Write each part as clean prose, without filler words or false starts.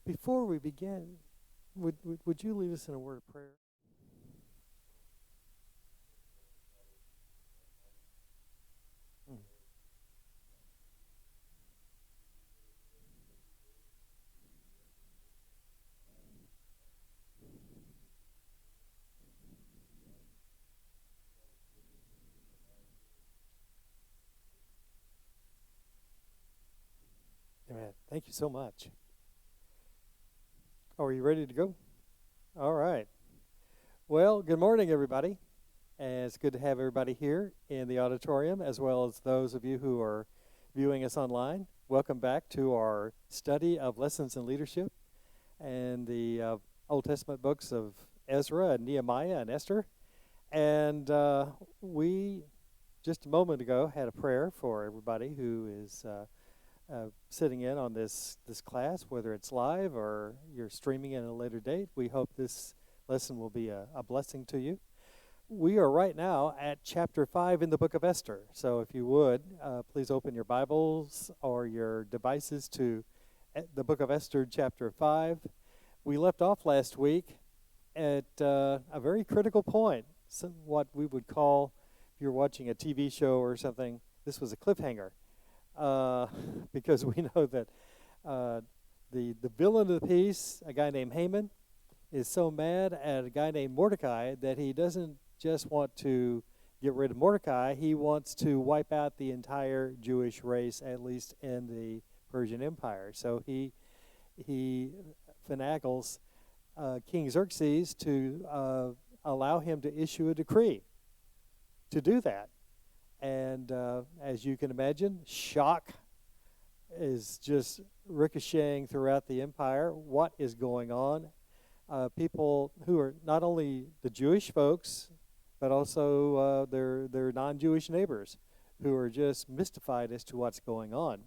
Before we begin, would you lead us in a word of prayer? Mm. Amen. Thank you so much. Are you ready to go? All right. Well, good morning, everybody. And it's good to have everybody here in the auditorium, as well as those of you who are viewing us online. Welcome back to our study of lessons in leadership and the Old Testament books of Ezra and Nehemiah and Esther. And we, just a moment ago, had a prayer for everybody who is sitting in on this class, whether it's live or you're streaming in at a later date. We hope this lesson will be a blessing to you. We are right now at chapter 5 in the book of Esther. So if you would, please open your Bibles or your devices to the book of Esther, chapter 5. We left off last week at a very critical point, what we would call, if you're watching a TV show or something, this was a cliffhanger. Because we know that the villain of the piece, a guy named Haman, is so mad at a guy named Mordecai that he doesn't just want to get rid of Mordecai, he wants to wipe out the entire Jewish race, at least in the Persian Empire. So he finagles King Xerxes to allow him to issue a decree to do that. And as you can imagine, shock is just ricocheting throughout the empire. What is going on? People who are not only the Jewish folks, but also their non-Jewish neighbors who are just mystified as to what's going on.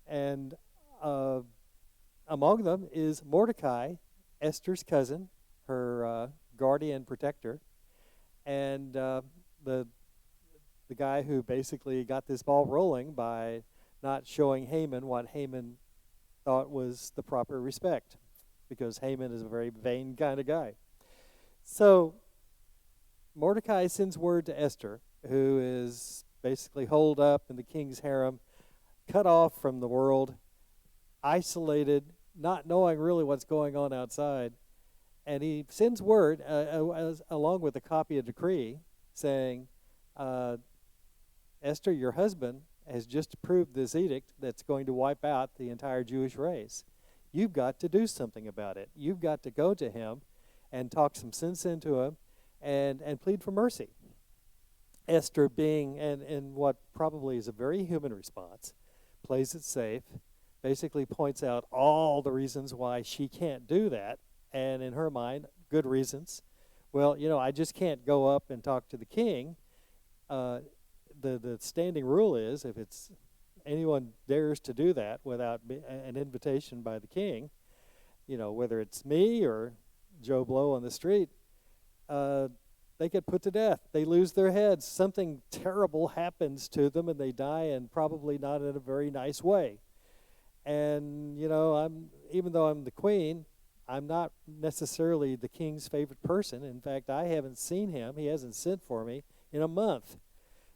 And among them is Mordecai, Esther's cousin, her guardian protector, and the guy who basically got this ball rolling by not showing Haman what Haman thought was the proper respect, because Haman is a very vain kind of guy. So Mordecai sends word to Esther, who is basically holed up in the king's harem, cut off from the world, isolated, not knowing really what's going on outside. And he sends word, along with a copy of decree, saying, Esther, your husband has just approved this edict that's going to wipe out the entire Jewish race. You've got to do something about it. You've got to go to him and talk some sense into him and plead for mercy. Esther, being in what probably is a very human response, plays it safe, basically points out all the reasons why she can't do that, and in her mind, good reasons. Well, I just can't go up and talk to the king. The standing rule is if it's anyone dares to do that without an invitation by the king, whether it's me or Joe Blow on the street, they get put to death. They lose their heads. Something terrible happens to them, and they die, and probably not in a very nice way. And even though I'm the queen, I'm not necessarily the king's favorite person. In fact, I haven't seen him. He hasn't sent for me in a month.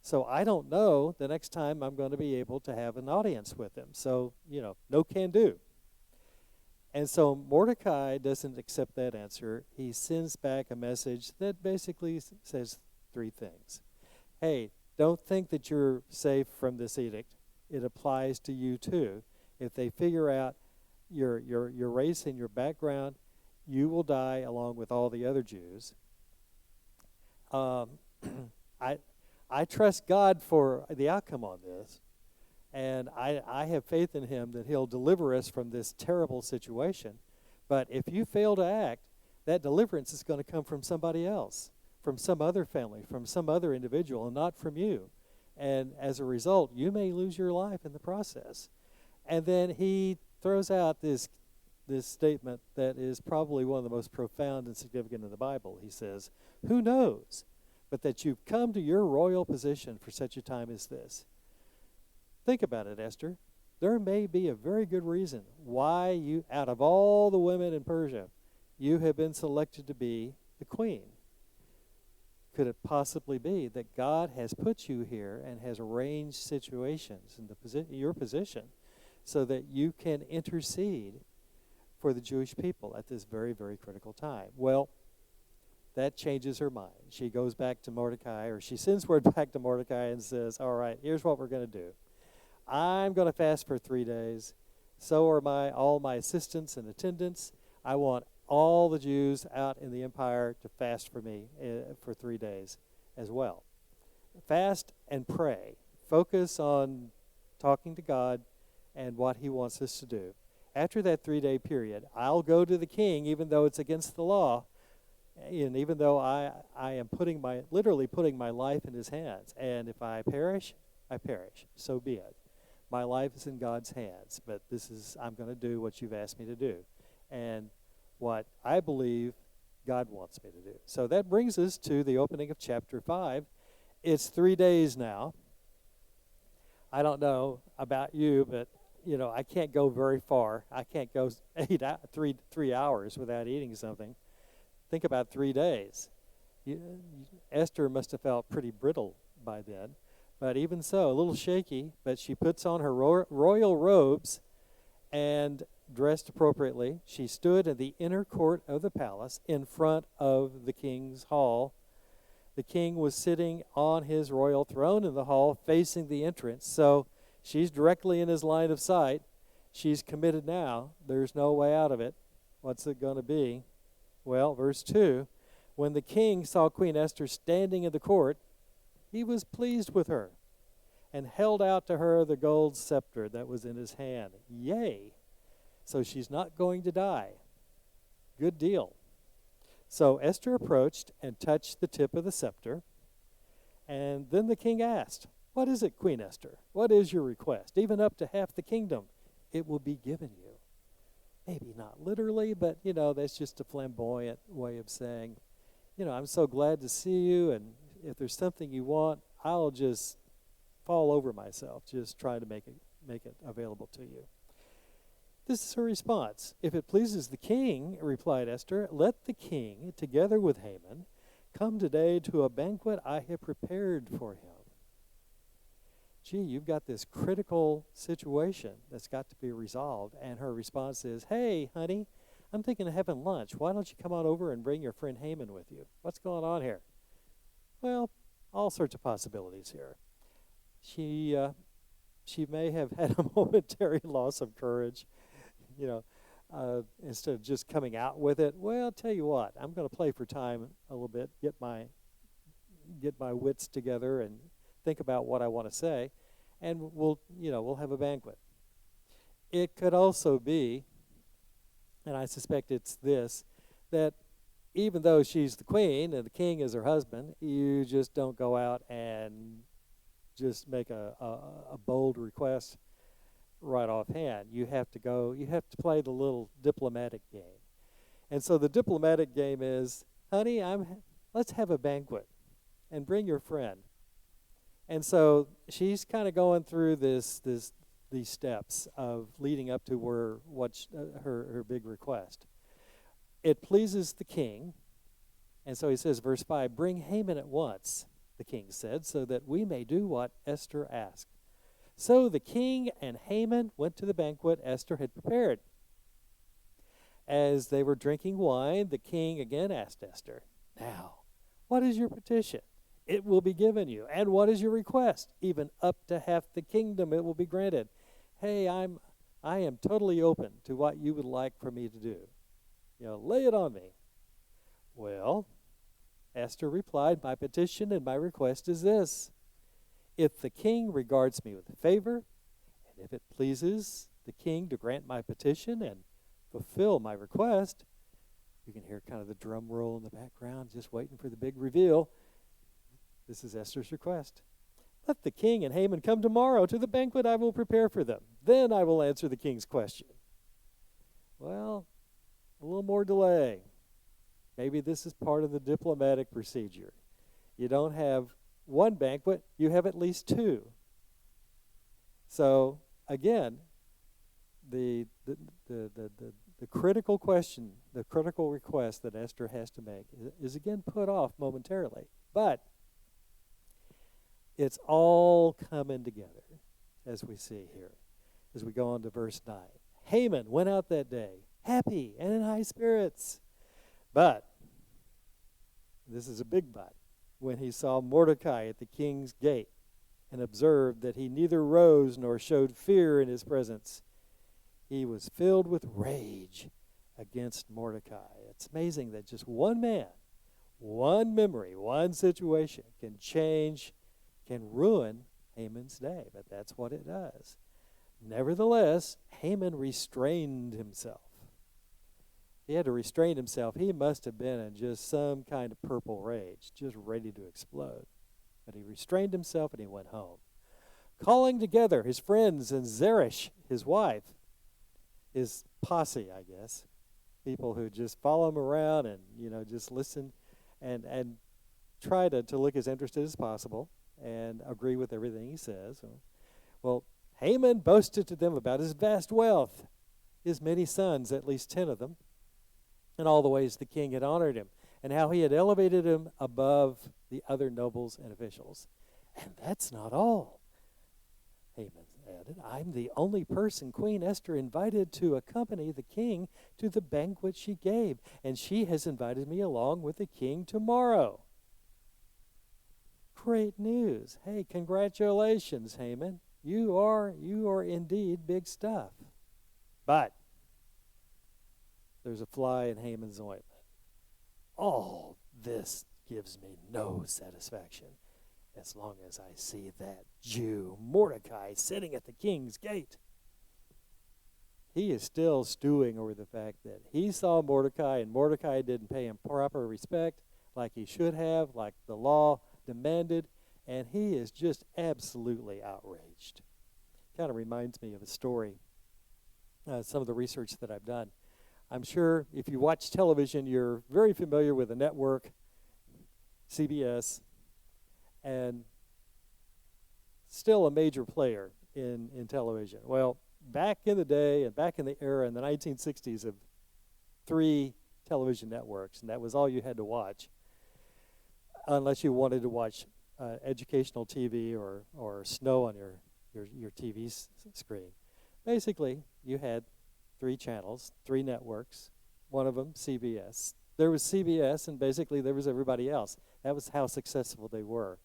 So I don't know the next time I'm going to be able to have an audience with him. So, no can do. And so Mordecai doesn't accept that answer. He sends back a message that basically says three things. Hey, don't think that you're safe from this edict. It applies to you too. If they figure out your race and your background, you will die along with all the other Jews. I trust God for the outcome on this, and I have faith in him that he'll deliver us from this terrible situation. But if you fail to act, that deliverance is going to come from somebody else, from some other family, from some other individual, and not from you. And as a result, you may lose your life in the process. And then he throws out this statement that is probably one of the most profound and significant in the Bible. He says, "Who knows but that you've come to your royal position for such a time as this?" Think about it, Esther. there may be a very good reason why you, out of all the women in Persia, you have been selected to be the queen. Could it possibly be that God has put you here and has arranged situations in your position so that you can intercede for the Jewish people at this very, very critical time? Well, that changes her mind. She goes back to Mordecai, or she sends word back to Mordecai and says, all right, here's what we're going to do. I'm going to fast for 3 days. So are all my assistants and attendants. I want all the Jews out in the empire to fast for me for 3 days as well. Fast and pray. Focus on talking to God and what he wants us to do. After that 3-day period, I'll go to the king, even though it's against the law, and even though I am literally putting my life in his hands. And if I perish, I perish. So be it. My life is in God's hands, but I'm going to do what you've asked me to do. And what I believe God wants me to do. So that brings us to the opening of chapter 5. It's 3 days now. I don't know about you, but I can't go very far. I can't go 3 hours without eating something. Think about 3 days. Esther must have felt pretty brittle by then. But even so, a little shaky, but she puts on her royal robes and dressed appropriately. She stood in the inner court of the palace in front of the king's hall. The king was sitting on his royal throne in the hall facing the entrance, so she's directly in his line of sight. She's committed now. There's no way out of it. What's it going to be? Well, verse 2, when the king saw Queen Esther standing in the court, he was pleased with her and held out to her the gold scepter that was in his hand. Yay! So she's not going to die. Good deal. So Esther approached and touched the tip of the scepter. And then the king asked, what is it, Queen Esther? What is your request? Even up to half the kingdom, it will be given you. Maybe not literally, but, that's just a flamboyant way of saying, I'm so glad to see you, and if there's something you want, I'll just fall over myself, just try to make it available to you. This is her response. If it pleases the king, replied Esther, let the king, together with Haman, come today to a banquet I have prepared for him. Gee, you've got this critical situation that's got to be resolved. And her response is, hey, honey, I'm thinking of having lunch. Why don't you come on over and bring your friend Haman with you? What's going on here? Well, all sorts of possibilities here. She may have had a momentary loss of courage. Instead of just coming out with it, well, tell you what, I'm going to play for time a little bit, get my wits together and think about what I want to say, and we'll have a banquet. It could also be, and I suspect it's this, that even though she's the queen and the king is her husband, you just don't go out and just make a bold request right offhand. You have to play the little diplomatic game. And so the diplomatic game is, honey, let's have a banquet and bring your friend. And so she's kind of going through these steps of leading up to her big request. It pleases the king, and so he says, verse 5, bring Haman at once, the king said, so that we may do what Esther asked. So the king and Haman went to the banquet Esther had prepared. As they were drinking wine, the king again asked Esther, now, what is your petition? It will be given you. And what is your request? Even up to half the kingdom it will be granted. Hey, I am totally open to what you would like for me to do. Lay it on me. Well, Esther replied, my petition and my request is this. If the king regards me with favor, and if it pleases the king to grant my petition and fulfill my request, you can hear kind of the drum roll in the background, just waiting for the big reveal. This is Esther's request. Let the king and Haman come tomorrow to the banquet I will prepare for them. Then I will answer the king's question. Well, a little more delay. Maybe this is part of the diplomatic procedure. You don't have one banquet, you have at least two. So, again, the critical question, the critical request that Esther has to make is again put off momentarily. But it's all coming together, as we see here, as we go on to verse 9. Haman went out that day, happy and in high spirits. But, this is a big but, when he saw Mordecai at the king's gate and observed that he neither rose nor showed fear in his presence, he was filled with rage against Mordecai. It's amazing that just one man, one memory, one situation can ruin Haman's day, but that's what it does. Nevertheless, Haman restrained himself. He had to restrain himself. He must have been in just some kind of purple rage, just ready to explode. But he restrained himself and he went home, calling together his friends and Zeresh, his wife, his posse, I guess, people who just follow him around and, just listen and try to look as interested as possible and agree with everything he says. Well, Haman boasted to them about his vast wealth, his many sons, at least 10 of them, and all the ways the king had honored him, and how he had elevated him above the other nobles and officials. And that's not all, Haman added. I'm the only person Queen Esther invited to accompany the king to the banquet she gave, and she has invited me along with the king tomorrow. Great news. Hey, congratulations, Haman. You are indeed big stuff. But there's a fly in Haman's ointment. All this gives me no satisfaction as long as I see that Jew, Mordecai, sitting at the king's gate. He is still stewing over the fact that he saw Mordecai and Mordecai didn't pay him proper respect like he should have, like the law demanded, and he is just absolutely outraged. Kind of reminds me of a story, some of the research that I've done. I'm sure if you watch television, you're very familiar with the network, CBS, and still a major player in television. Well, back in the day and back in the era in the 1960s of 3 television networks, and that was all you had to watch, unless you wanted to watch educational TV or snow on your TV screen. Basically, you had 3 channels, 3 networks, one of them CBS. There was CBS, and basically there was everybody else. That was how successful they were.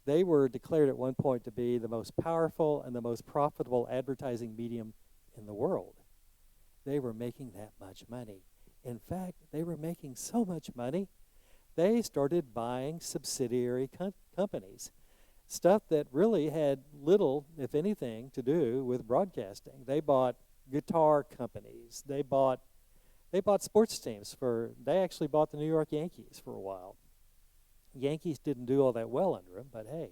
They were declared at one point to be the most powerful and the most profitable advertising medium in the world. They were making that much money. In fact, they were making so much money, they started buying subsidiary companies, stuff that really had little, if anything, to do with broadcasting. They bought guitar companies. They bought sports teams. They actually bought the New York Yankees for a while. Yankees didn't do all that well under him, but hey,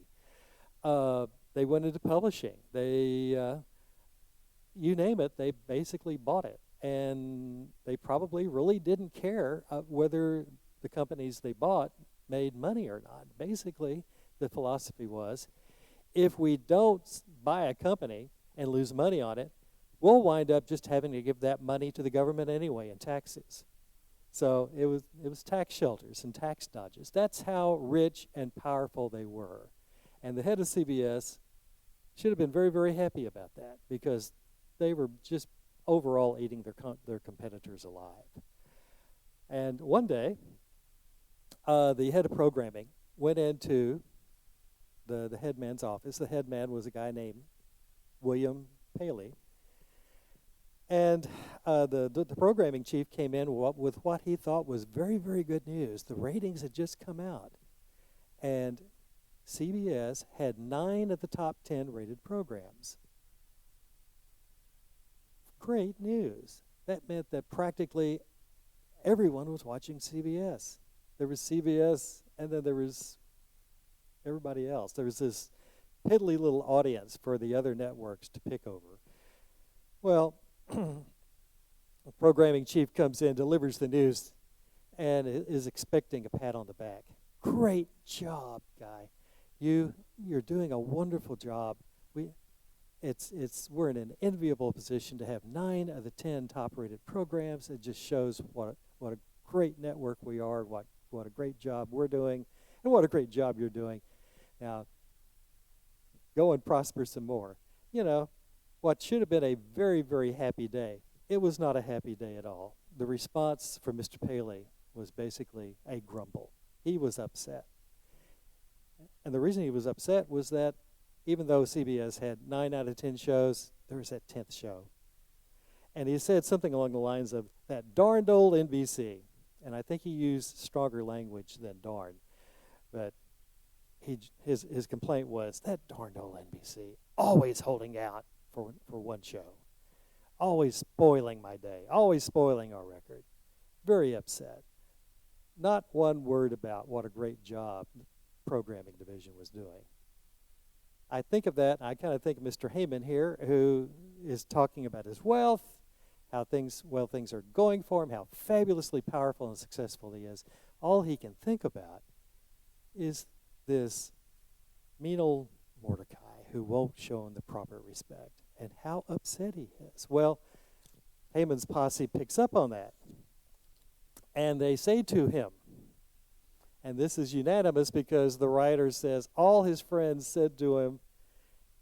they went into publishing. They, you name it, they basically bought it. And they probably really didn't care whether the companies they bought made money or not. Basically, the philosophy was, if we don't buy a company and lose money on it, we'll wind up just having to give that money to the government anyway in taxes. So it was tax shelters and tax dodges. That's how rich and powerful they were. And the head of CBS should have been very, very happy about that, because they were just overall eating their competitors alive. And one day, the head of programming went into the head man's office. The head man was a guy named William Paley. And the programming chief came in with what he thought was very, very good news. The ratings had just come out. And CBS had 9 of the top 10 rated programs. Great news. That meant that practically everyone was watching CBS. There was CBS, and then there was everybody else. There was this piddly little audience for the other networks to pick over. Well, the programming chief comes in, delivers the news, and is expecting a pat on the back. Great job, guy. You're doing a wonderful job. we're in an enviable position to have 9 of the 10 top-rated programs. It just shows what a great network we are, what a great job we're doing, and what a great job you're doing. Now, go and prosper some more. You know, what should have been a very, very happy day, it was not a happy day at all. The response from Mr. Paley was basically a grumble. He was upset. And the reason he was upset was that even though CBS had 9 out of 10 shows, there was that 10th show. And he said something along the lines of, that darned old NBC. And I think he used stronger language than darn. But his complaint was, that darned old NBC, always holding out for one show. Always spoiling my day. Always spoiling our record. Very upset. Not one word about what a great job the programming division was doing. I think of that, and I kind of think of Mr. Heyman here, who is talking about his wealth, how things are going for him, how fabulously powerful and successful he is. All he can think about is this mean old Mordecai who won't show him the proper respect, and how upset he is. Well, Haman's posse picks up on that, and they say to him, and this is unanimous because the writer says all his friends said to him,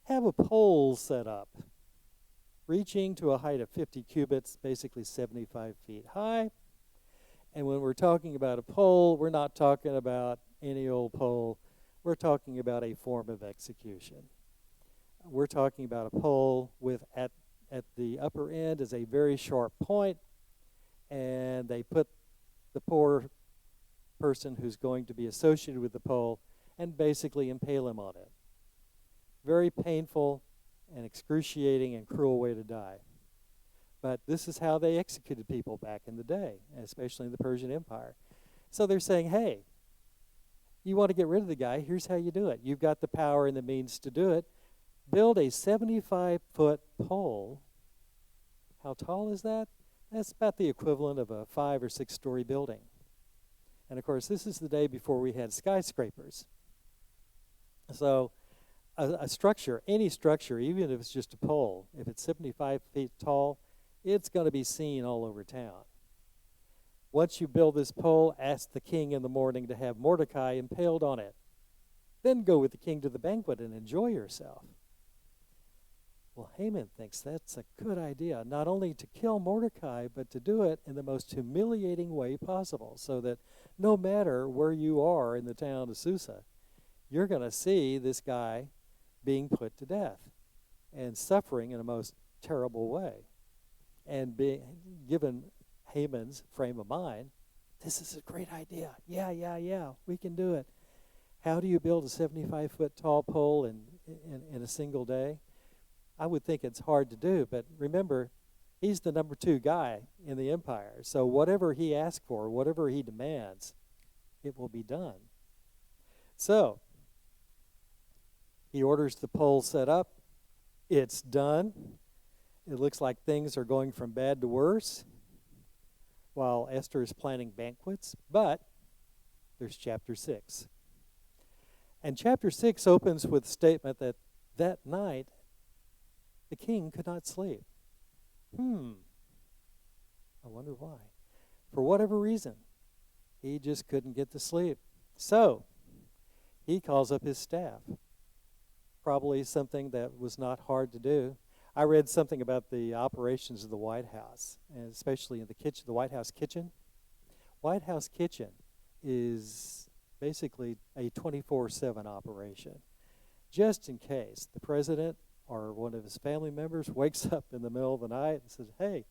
have a pole set up, reaching to a height of 50 cubits, basically 75 feet high. And when we're talking about a pole, we're not talking about any old pole. We're talking about a form of execution. We're talking about a pole with at the upper end is a very sharp point, and they put the poor person who's going to be associated with the pole and basically impale him on it. Very painful and excruciating and cruel way to die. But this is how they executed people back in the day, especially in the Persian Empire. So they're saying, hey, you want to get rid of the guy, here's how you do it. You've got the power and the means to do it. Build a 75-foot pole. How tall is that? That's about the equivalent of a 5 or 6 story building. And of course, this is the day before we had skyscrapers. So a structure, any structure, even if it's just a pole, if it's 75 feet tall, it's going to be seen all over town. Once you build this pole, ask the king in the morning to have Mordecai impaled on it. Then go with the king to the banquet and enjoy yourself. Well, Haman thinks that's a good idea, not only to kill Mordecai, but to do it in the most humiliating way possible, so that no matter where you are in the town of Susa, you're going to see this guy being put to death and suffering in a most terrible way. And being given Haman's frame of mind, this is a great idea. Yeah, we can do it. How do you build a 75-foot tall pole in a single day? I would think it's hard to do, but remember, he's the number 2 guy in the empire. So whatever he asks for, whatever he demands, it will be done. So he orders the pole set up. It's done. It looks like things are going from bad to worse while Esther is planning banquets, but there's chapter 6. And chapter 6 opens with a statement that night the king could not sleep. I wonder why. For whatever reason, he just couldn't get to sleep. So he calls up his staff. Probably something that was not hard to do. I read something about the operations of the White House, and especially in the kitchen, the White House kitchen. White House kitchen is basically a 24/7 operation. Just in case the president or one of his family members wakes up in the middle of the night and says, hey,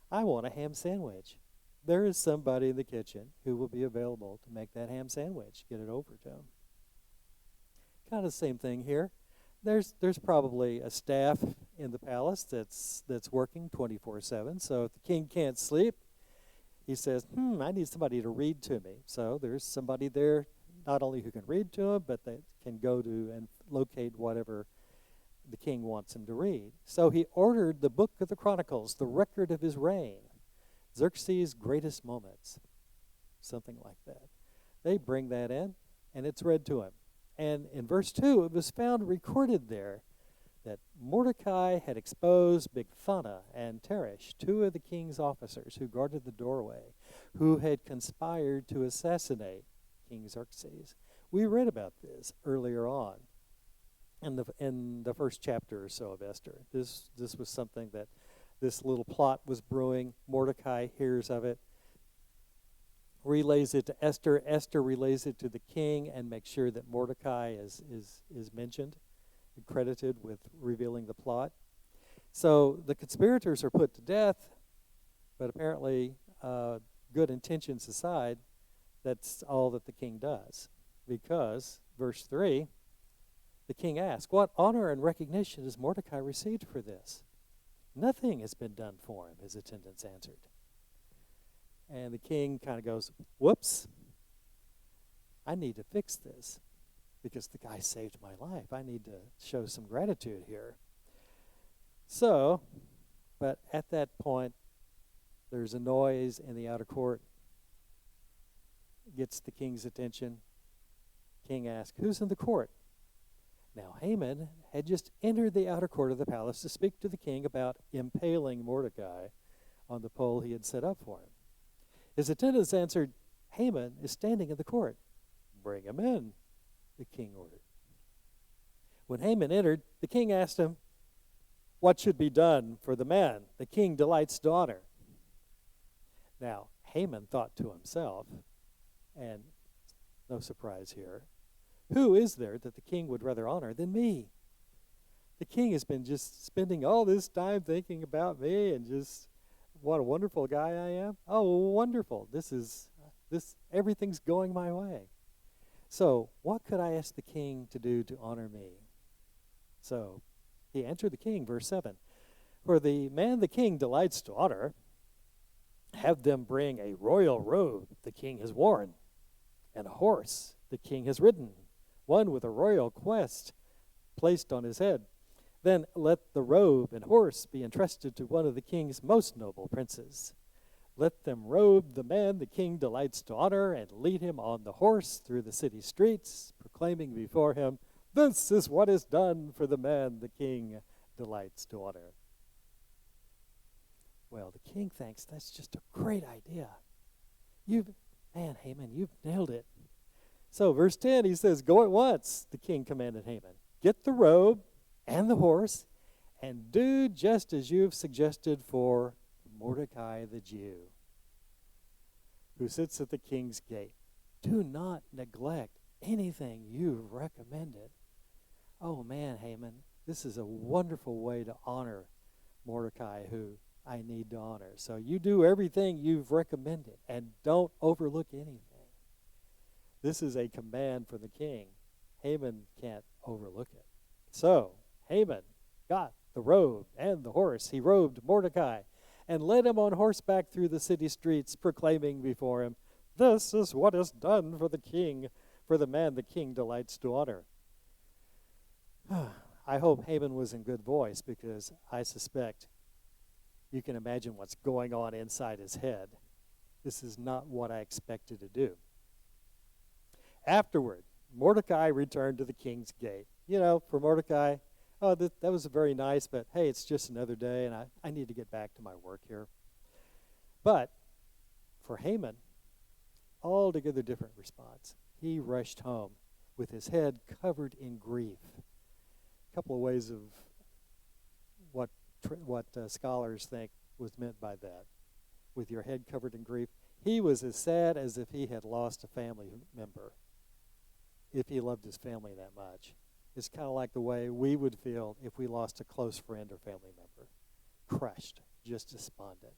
I want a ham sandwich. There is somebody in the kitchen who will be available to make that ham sandwich, get it over to him. Kind of the same thing here. There's probably a staff in the palace that's working 24/7. So if the king can't sleep, he says, I need somebody to read to me. So there's somebody there not only who can read to him, but that can go to and locate whatever the king wants him to read. So he ordered the book of the Chronicles, the record of his reign, Xerxes' greatest moments, something like that. They bring that in, and it's read to him. And in verse 2, it was found recorded there that Mordecai had exposed Bigthana and Teresh, two of the king's officers who guarded the doorway, who had conspired to assassinate King Xerxes. We read about this earlier on in the first chapter or so of Esther. This was something that this little plot was brewing. Mordecai hears of it, relays it to Esther. Esther relays it to the king and makes sure that Mordecai is mentioned, credited with revealing the plot. So the conspirators are put to death, but apparently, good intentions aside, that's all that the king does. Because, verse 3, the king asks, "What honor and recognition has Mordecai received for this?" "Nothing has been done for him," his attendants answered. And the king kind of goes, "Whoops, I need to fix this because the guy saved my life. I need to show some gratitude here." So, but at that point, there's a noise in the outer court. Gets the king's attention. King asks, "Who's in the court?" Now Haman had just entered the outer court of the palace to speak to the king about impaling Mordecai on the pole he had set up for him. His attendants answered, "Haman is standing in the court." "Bring him in," the king ordered. When Haman entered, the king asked him, "What should be done for the man the king delights to honor?" Now, Haman thought to himself, and no surprise here, "Who is there that the king would rather honor than me? The king has been just spending all this time thinking about me and just what a wonderful guy I am. Oh, wonderful. Everything's going my way. So what could I ask the king to do to honor me?" So he answered the king, verse 7, "For the man the king delights to honor, have them bring a royal robe the king has worn, and a horse the king has ridden, one with a royal crest placed on his head. Then let the robe and horse be entrusted to one of the king's most noble princes. Let them robe the man the king delights to honor and lead him on the horse through the city streets, proclaiming before him, 'This is what is done for the man the king delights to honor.'" Well, the king thinks that's just a great idea. Haman, you've nailed it. So verse 10, he says, "Go at once," the king commanded Haman. "Get the robe and the horse, and do just as you've suggested for Mordecai the Jew, who sits at the king's gate. Do not neglect anything you've recommended." Oh man, Haman, this is a wonderful way to honor Mordecai, who I need to honor. So you do everything you've recommended, and don't overlook anything. This is a command from the king. Haman can't overlook it. So Haman got the robe and the horse. He robed Mordecai and led him on horseback through the city streets, proclaiming before him, "This is what is done for the king, for the man the king delights to honor." I hope Haman was in good voice, because I suspect you can imagine what's going on inside his head. This is not what I expected to do. Afterward, Mordecai returned to the king's gate. For Mordecai, that was very nice, but hey, it's just another day, and I need to get back to my work here. But for Haman, altogether different response. He rushed home with his head covered in grief. A couple of ways of what scholars think was meant by that. With your head covered in grief. He was as sad as if he had lost a family member, if he loved his family that much. It's kind of like the way we would feel if we lost a close friend or family member. Crushed, just despondent.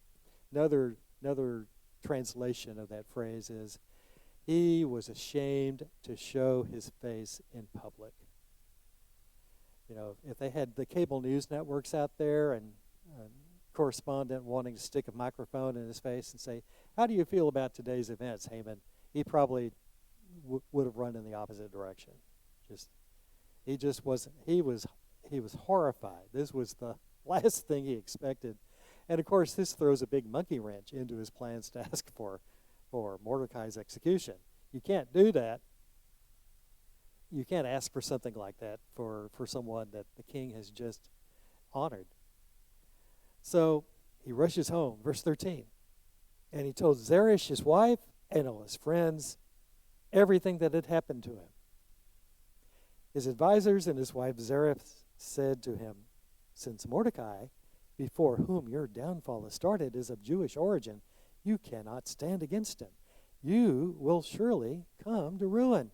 Another translation of that phrase is, he was ashamed to show his face in public. If they had the cable news networks out there and a correspondent wanting to stick a microphone in his face and say, "How do you feel about today's events, Haman?" He probably would have run in the opposite direction. He was horrified. This was the last thing he expected. And of course, this throws a big monkey wrench into his plans to ask for Mordecai's execution. You can't do that. You can't ask for something like that for someone that the king has just honored. So he rushes home, verse 13. And he told Zeresh, his wife, and all his friends, everything that had happened to him. His advisors and his wife Zeresh said to him, since Mordecai, before whom your downfall has started, is of Jewish origin, you cannot stand against him. You will surely come to ruin.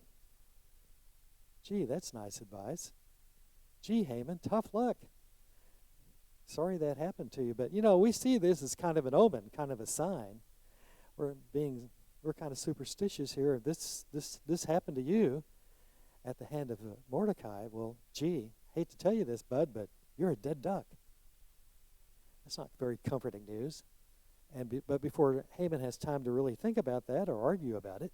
Gee, that's nice advice. Gee, Haman, tough luck. Sorry that happened to you. But, we see this as kind of an omen, kind of a sign. We're kind of superstitious here. This happened to you at the hand of Mordecai. Well, gee, hate to tell you this, bud, but you're a dead duck. That's not very comforting news. But before Haman has time to really think about that or argue about it,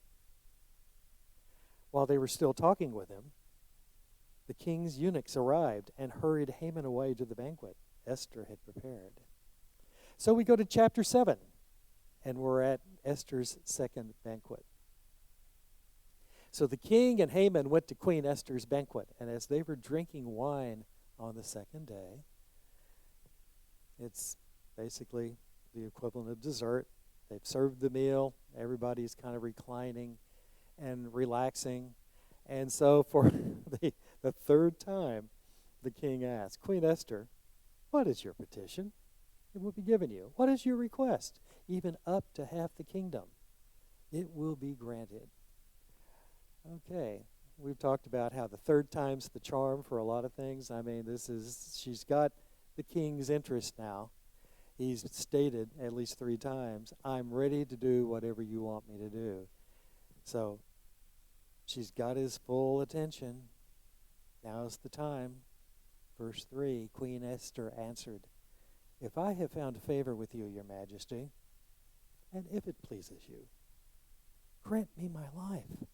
while they were still talking with him, the king's eunuchs arrived and hurried Haman away to the banquet Esther had prepared. So we go to chapter 7, and we're at Esther's second banquet. So the king and Haman went to Queen Esther's banquet, and as they were drinking wine on the second day, it's basically the equivalent of dessert. They've served the meal. Everybody's kind of reclining and relaxing. And so for the third time, the king asked, Queen Esther, what is your petition? It will be given you. What is your request? Even up to half the kingdom. It will be granted. Okay, we've talked about how the third time's the charm for a lot of things. I mean, she's got the king's interest now. He's stated at least 3 times, I'm ready to do whatever you want me to do. So she's got his full attention. Now's the time. Verse 3, Queen Esther answered, if I have found favor with you, your majesty, and if it pleases you, grant me my life.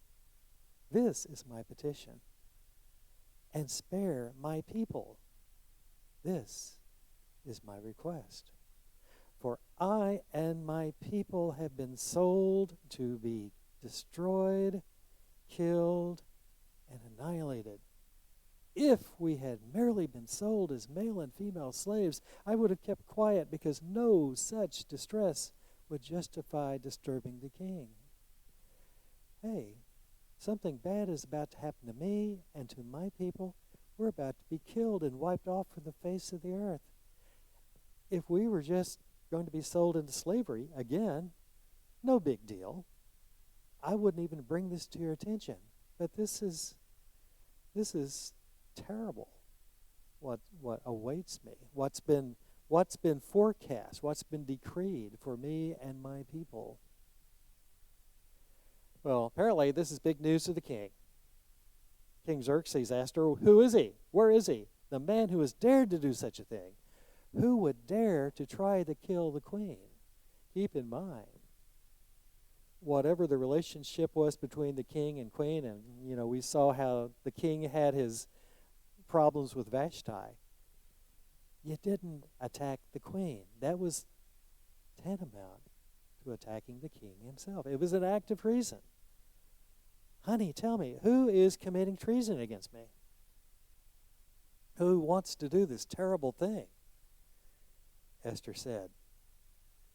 This is my petition. And spare my people. This is my request. For I and my people have been sold to be destroyed, killed, and annihilated. If we had merely been sold as male and female slaves, I would have kept quiet because no such distress would justify disturbing the king. Hey, something bad is about to happen to me and to my people. We're about to be killed and wiped off from the face of the earth. If we were just going to be sold into slavery again, no big deal. I wouldn't even bring this to your attention. But this is terrible. What awaits me? What's been forecast? What's been decreed for me and my people? Well, apparently this is big news to the king. King Xerxes asked her, who is he? Where is he? The man who has dared to do such a thing. Who would dare to try to kill the queen? Keep in mind, whatever the relationship was between the king and queen, and we saw how the king had his problems with Vashti. You didn't attack the queen. That was tantamount to attacking the king himself. It was an act of treason. Honey, tell me, who is committing treason against me? Who wants to do this terrible thing? Esther said,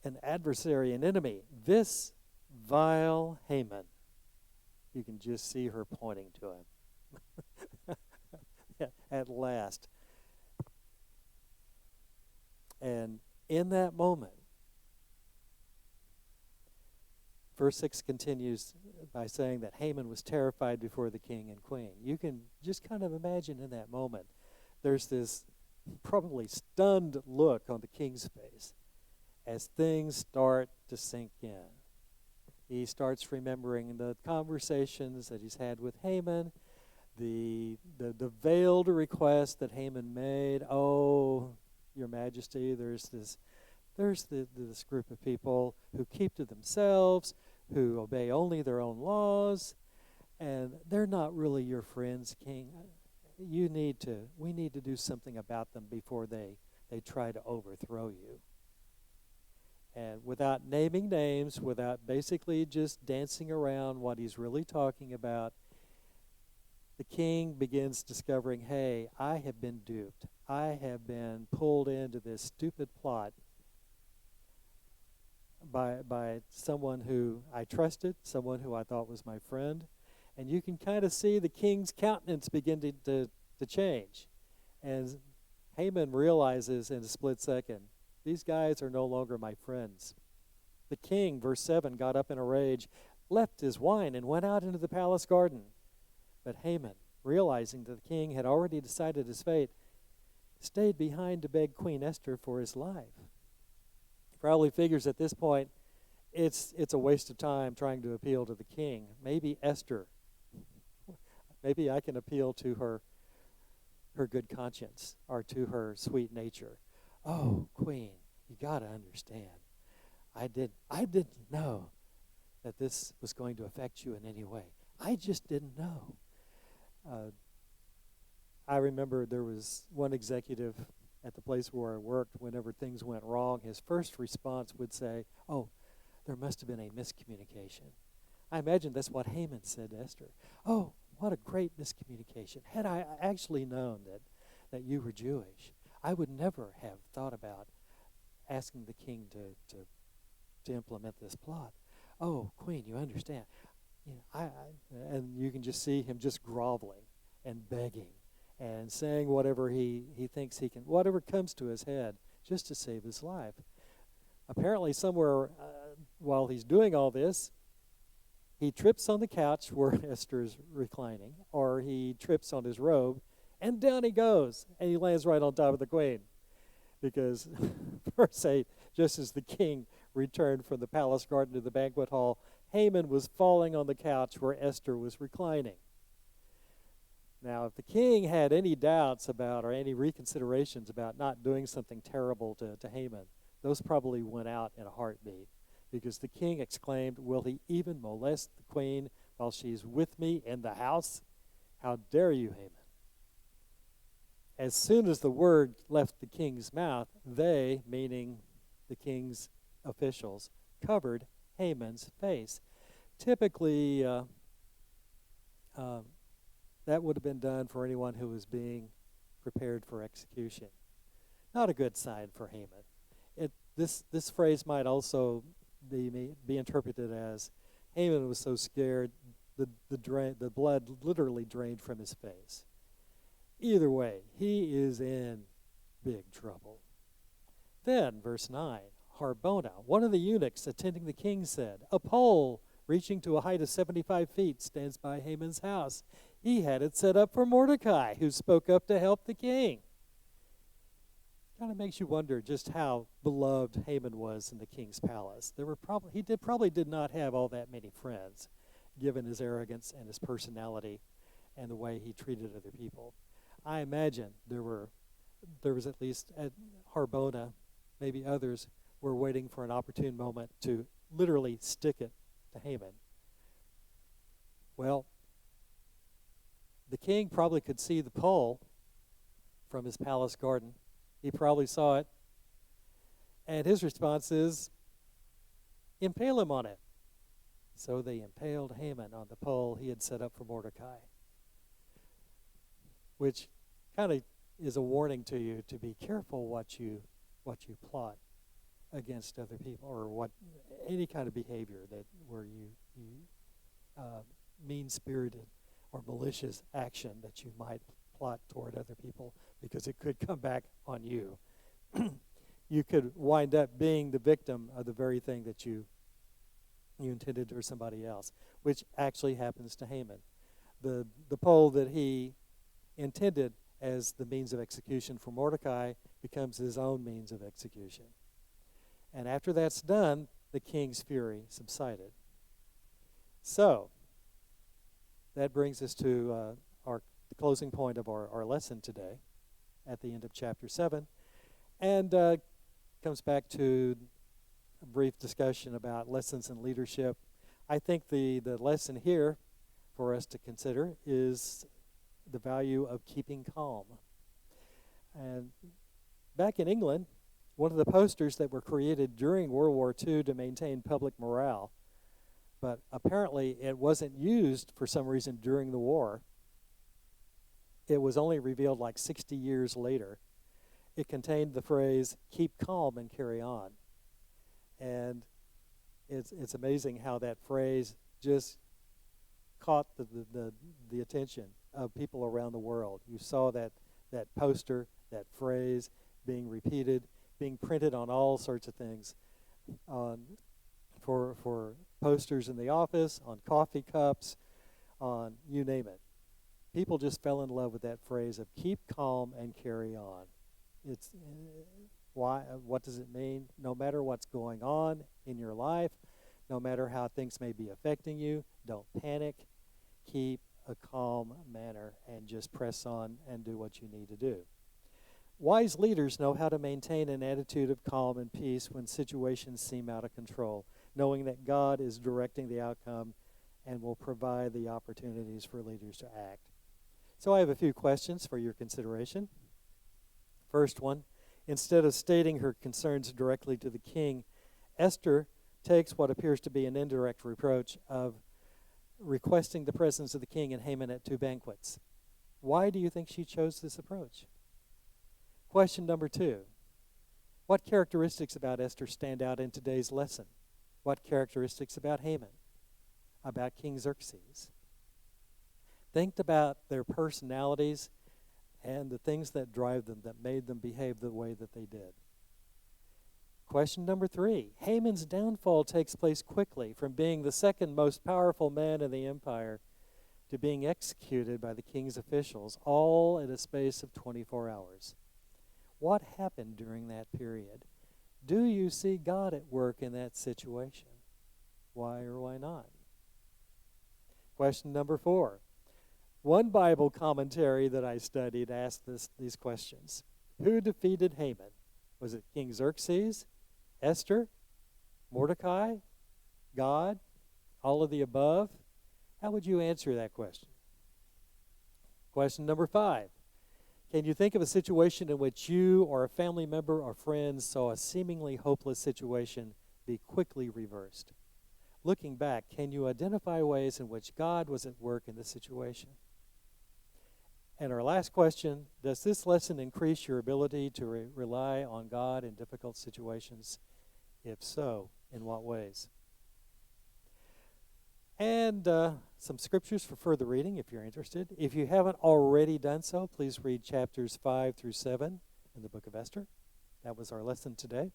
an adversary, an enemy, this vile Haman. You can just see her pointing to him. At last. And in that moment, verse 6 continues by saying that Haman was terrified before the king and queen. You can just kind of imagine in that moment, there's this probably stunned look on the king's face as things start to sink in. He starts remembering the conversations that he's had with Haman, the veiled request that Haman made. Oh, your majesty, there's this group of people who keep to themselves, who obey only their own laws, and they're not really your friends, king. We need to do something about them before they try to overthrow you. And without naming names, without basically just dancing around what he's really talking about, the king begins discovering, hey, I have been duped. I have been pulled into this stupid plot by someone who I trusted, someone who I thought was my friend. And you can kind of see the king's countenance begin to change. And Haman realizes in a split second, these guys are no longer my friends. The king, verse 7, got up in a rage, left his wine, and went out into the palace garden. But Haman, realizing that the king had already decided his fate, stayed behind to beg Queen Esther for his life. He probably figures at this point it's a waste of time trying to appeal to the king. Maybe Esther, maybe I can appeal to her good conscience or to her sweet nature. Oh, queen, you got to understand. I didn't know that this was going to affect you in any way. I just didn't know. I remember there was one executive at the place where I worked. Whenever things went wrong, his first response would say, "Oh, there must have been a miscommunication." I imagine that's what Haman said to Esther. "Oh, what a great miscommunication. Had I actually known that you were Jewish, I would never have thought about asking the king to implement this plot. Oh, queen, you understand." You know, and you can just see him just groveling and begging and saying whatever he thinks he can, whatever comes to his head, just to save his life. Apparently, somewhere while he's doing all this, he trips on the couch where Esther's reclining, or he trips on his robe, and down he goes, and he lands right on top of the queen. Because, verse 8, just as the king returned from the palace garden to the banquet hall, Haman was falling on the couch where Esther was reclining. Now, if the king had any doubts about or any reconsiderations about not doing something terrible to Haman, those probably went out in a heartbeat. Because the king exclaimed, "Will he even molest the queen while she's with me in the house? How dare you, Haman?" As soon as the word left the king's mouth, they, meaning the king's officials, covered Haman's face. Typically, that would have been done for anyone who was being prepared for execution. Not a good sign for Haman. This phrase might also be interpreted as Haman was so scared the blood literally drained from his face. Either way, he is in big trouble. Then, verse 9, Harbona, one of the eunuchs attending the king, said, "A pole reaching to a height of 75 feet stands by Haman's house. He had it set up for Mordecai, who spoke up to help the king." Kind of makes you wonder just how beloved Haman was in the king's palace. He probably did not have all that many friends, given his arrogance and his personality and the way he treated other people. I imagine there was at least at Harbona, maybe others were waiting for an opportune moment to literally stick it to Haman. Well, the king probably could see the pole from his palace garden. He probably saw it. And his response is, "Impale him on it." So they impaled Haman on the pole he had set up for Mordecai. Which kind of is a warning to you to be careful what you plot against other people, or any kind of behavior where you mean-spirited or malicious action that you might plot toward other people, because it could come back on you. You could wind up being the victim of the very thing that you intended for somebody else, which actually happens to Haman. The pole that he intended as the means of execution for Mordecai becomes his own means of execution. And after that's done, the king's fury subsided. So, that brings us to the closing point of our lesson today at the end of chapter 7, and comes back to a brief discussion about lessons in leadership. I think the lesson here for us to consider is the value of keeping calm. And back in England, one of the posters that were created during World War II to maintain public morale, but apparently it wasn't used for some reason during the war, it was only revealed like 60 years later. It contained the phrase, keep calm and carry on. And it's amazing how that phrase just caught the attention of people around the world. You saw that poster, that phrase being repeated, being printed on all sorts of things, for posters in the office, on coffee cups, on you name it. People just fell in love with that phrase of keep calm and carry on. It's why? What does it mean? No matter what's going on in your life, no matter how things may be affecting you, don't panic. Keep a calm manner and just press on and do what you need to do. Wise leaders know how to maintain an attitude of calm and peace when situations seem out of control, knowing that God is directing the outcome and will provide the opportunities for leaders to act. So I have a few questions for your consideration. First one, instead of stating her concerns directly to the king, Esther takes what appears to be an indirect reproach of requesting the presence of the king and Haman at 2 banquets. Why do you think she chose this approach? Question number 2. What characteristics about Esther stand out in today's lesson? What characteristics about Haman? About King Xerxes? Think about their personalities and the things that drive them, that made them behave the way that they did. Question number 3. Haman's downfall takes place quickly, from being the second most powerful man in the empire to being executed by the king's officials, all in a space of 24 hours. What happened during that period? Do you see God at work in that situation? Why or why not? Question number 4. One Bible commentary that I studied asked these questions. Who defeated Haman? Was it King Xerxes, Esther, Mordecai, God, all of the above? How would you answer that question? Question number 5. Can you think of a situation in which you or a family member or friend saw a seemingly hopeless situation be quickly reversed? Looking back, can you identify ways in which God was at work in this situation? And our last question, does this lesson increase your ability to rely on God in difficult situations? If so, in what ways? And some scriptures for further reading if you're interested. If you haven't already done so, please read chapters 5 through 7 in the book of Esther. That was our lesson today.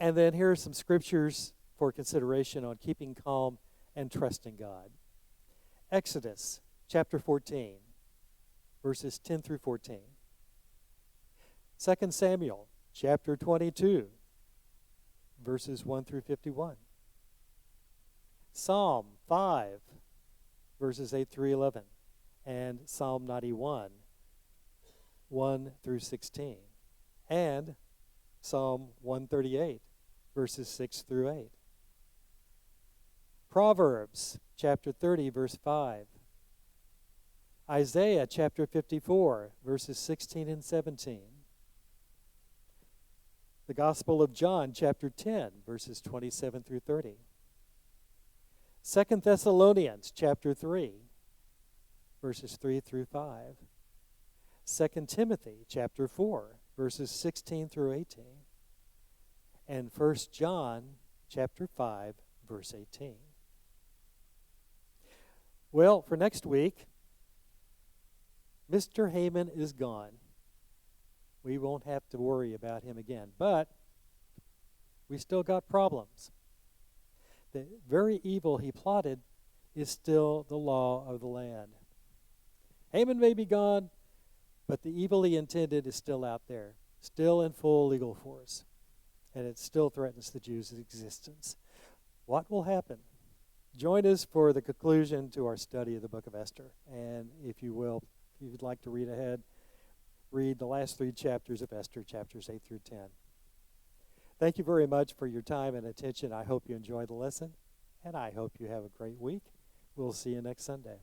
And then here are some scriptures for consideration on keeping calm and trusting God. Exodus chapter 14, verses 10 through 14. 2 Samuel chapter 22, verses 1 through 51. Psalm 5, verses 8 through 11, and Psalm 91, 1 through 16, and Psalm 138, verses 6 through 8. Proverbs chapter 30, verse 5. Isaiah chapter 54, verses 16 and 17. The Gospel of John chapter 10, verses 27 through 30. 2 Thessalonians chapter 3, verses 3 through 5. 2 Timothy chapter 4, verses 16 through 18. And 1 John chapter 5, verse 18. Well, for next week, Mr. Haman is gone. We won't have to worry about him again, but we still got problems. The very evil he plotted is still the law of the land. Haman may be gone, but the evil he intended is still out there, still in full legal force, and it still threatens the Jews' existence. What will happen? Join us for the conclusion to our study of the book of Esther, and if you will, if you'd like to read ahead, read the last 3 chapters of Esther, chapters 8 through 10. Thank you very much for your time and attention. I hope you enjoyed the lesson, and I hope you have a great week. We'll see you next Sunday.